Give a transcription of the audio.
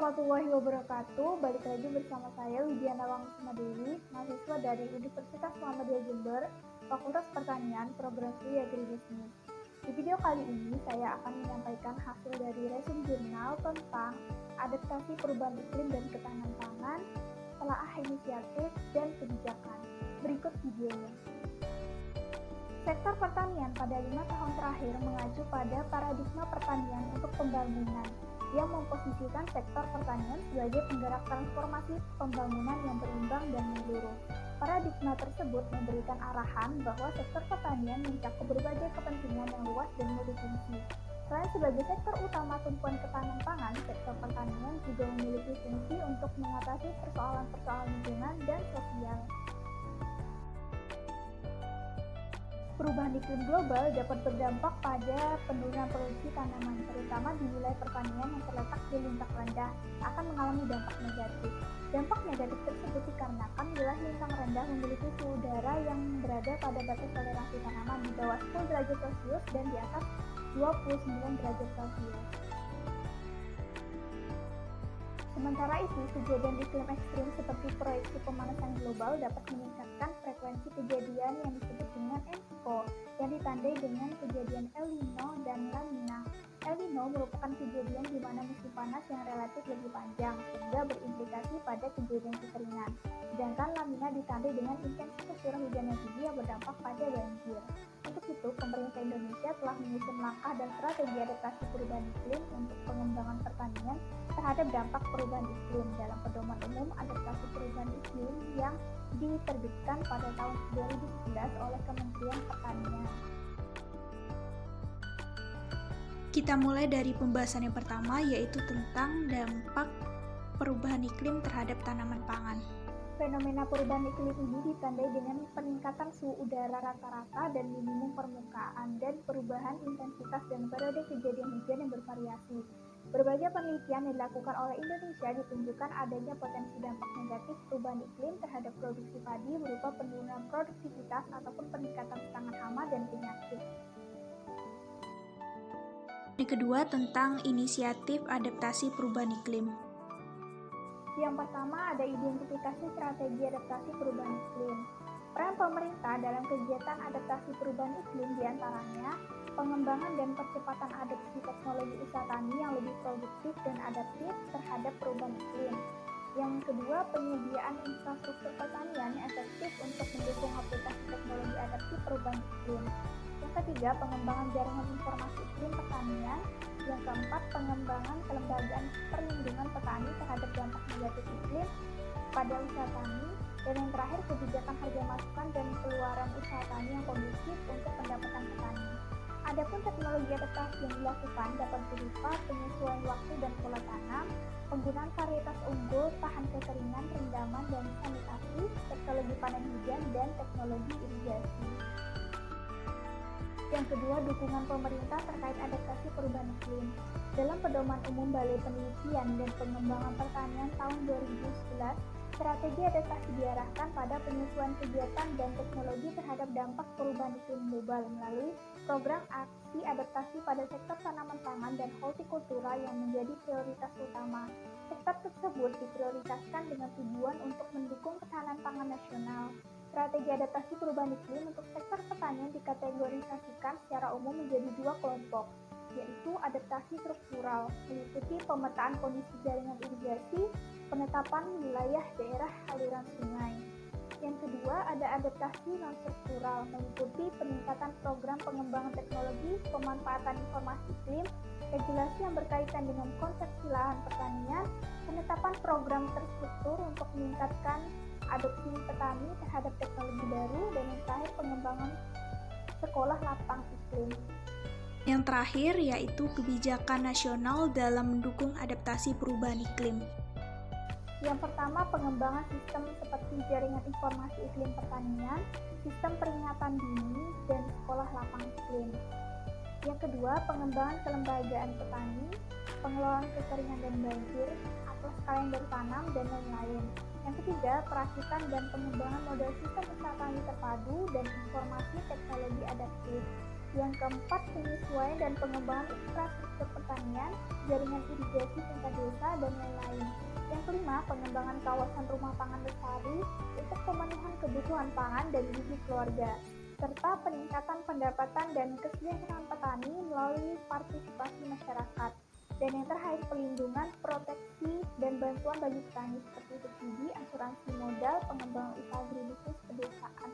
warahmatullahi wabarakatuh. Balik lagi bersama saya Widiana Wangsuma Dewi, mahasiswa dari Universitas Muhammadiyah Jember, Fakultas Pertanian, Program Studi Agribisnis. Di video kali ini saya akan menyampaikan hasil dari resume jurnal tentang adaptasi perubahan iklim dan ketahanan pangan, telaah inisiatif dan kebijakan. Berikut videonya. Sektor pertanian pada 5 tahun terakhir mengacu pada paradigma pertanian untuk pembangunan yang memposisikan sektor pertanian sebagai penggerak transformasi pembangunan yang berimbang dan menyeluruh. Paradigma tersebut memberikan arahan bahwa sektor pertanian mencakup berbagai kepentingan yang luas dan multifungsi. Selain sebagai sektor utama tumpuan ketahanan pangan, sektor pertanian juga memiliki fungsi untuk mengatasi persoalan-persoalan lingkungan dan sosial. Perubahan iklim global dapat berdampak pada penurunan produksi tanaman, terutama di wilayah pertanian yang terletak di lintang rendah, akan mengalami dampak negatif. Dampak negatif tersebut dikarenakan wilayah lintang rendah memiliki suhu udara yang berada pada batas toleransi tanaman di bawah 10 derajat Celcius dan di atas 29 derajat Celcius. Sementara itu, kejadian iklim ekstrim seperti proyeksi pemanasan global dapat meningkatkan frekuensi kejadian yang disebut dengan ENSCO, yang ditandai dengan kejadian El Nino dan La Nina. El Nino merupakan kejadian di mana musim panas yang relatif lebih panjang, sehingga berimplikasi pada kejadian kekeringan. Sedangkan La Nina ditandai dengan intensitas curah hujan yang tinggi yang berdampak pada banjir. Untuk itu, pemerintah Indonesia telah menyusun langkah dan strategi adaptasi perubahan iklim untuk pengembangan pertanian terhadap dampak perubahan iklim dalam Pedoman Umum Adaptasi Perubahan Iklim yang diterbitkan pada tahun 2011 oleh Kementerian Pertanian. Kita mulai dari pembahasan yang pertama, yaitu tentang dampak perubahan iklim terhadap tanaman pangan. Fenomena perubahan iklim ini ditandai dengan peningkatan suhu udara rata-rata dan minimum permukaan dan perubahan intensitas dan periode kejadian hujan yang bervariasi. Berbagai penelitian yang dilakukan oleh Indonesia ditunjukkan adanya potensi dampak negatif perubahan iklim terhadap produksi padi berupa penurunan produktivitas ataupun peningkatan serangan hama dan penyakit. Yang kedua, tentang inisiatif adaptasi perubahan iklim. Yang pertama ada identifikasi strategi adaptasi perubahan iklim. Peran pemerintah dalam kegiatan adaptasi perubahan iklim diantaranya pengembangan dan percepatan adopsi teknologi usaha tani yang lebih produktif dan adaptif terhadap perubahan iklim. Yang kedua, penyediaan infrastruktur pertanian yang efektif untuk mendukung aplikasi teknologi adaptif perubahan iklim. Yang ketiga, pengembangan jaringan informasi iklim pertanian. Yang keempat, pengembangan kelembagaan perlindungan petani terhadap dampak negatif iklim pada usaha tani. Dan yang terakhir, kebijakan harga masukan dan keluaran usaha tani yang kondusif untuk pendapatan petani. Adapun teknologi adaptasi yang dilakukan dapat berupa penyesuaian waktu dan pola tanam, penggunaan varietas unggul, tahan kekeringan, rendaman, dan sanitasi, teknologi panen hujan, dan teknologi irigasi. Yang kedua, dukungan pemerintah terkait adaptasi perubahan iklim. Dalam Pedoman Umum Balai Penelitian dan Pengembangan Pertanian tahun 2011, strategi adaptasi diarahkan pada penyesuaian kegiatan dan teknologi terhadap dampak perubahan iklim global melalui program aksi adaptasi pada sektor tanaman pangan dan hortikultura yang menjadi prioritas utama. Sektor tersebut diprioritaskan dengan tujuan untuk mendukung ketahanan pangan nasional. Strategi adaptasi perubahan iklim untuk sektor pertanian dikategorisasikan secara umum menjadi dua kelompok, yaitu adaptasi struktural, meliputi pemetaan kondisi jaringan irigasi, penetapan wilayah daerah aliran sungai. Yang kedua, ada adaptasi non-struktural, meliputi peningkatan program pengembangan teknologi, pemanfaatan informasi iklim, regulasi yang berkaitan dengan konsepsi lahan pertanian, penetapan program terstruktur untuk meningkatkan adopsi petani terhadap teknologi baru, dan yang terakhir pengembangan sekolah lapang iklim. Yang terakhir yaitu kebijakan nasional dalam mendukung adaptasi perubahan iklim. Yang pertama, pengembangan sistem seperti jaringan informasi iklim pertanian, sistem peringatan dini, dan sekolah lapang iklim. Yang kedua, pengembangan kelembagaan petani, pengelolaan kekeringan dan banjir, atlas kalender tanam, dan lain-lain. Yang ketiga, perakitan dan pengembangan model sistem usaha tani terpadu dan informasi teknologi adaptif. Yang keempat, penyesuaian dan pengembangan infrastruktur pertanian, jaringan irigasi tingkat desa, dan lain-lain. Yang kelima, pengembangan kawasan rumah pangan lestari untuk pemenuhan kebutuhan pangan dan gizi keluarga, serta peningkatan pendapatan dan kesejahteraan petani melalui partisipasi masyarakat. Dan yang terakhir, pelindungan, proteksi, dan bantuan bagi petani seperti subsidi, asuransi modal, pengembangan usaha agribisnis pedesaan.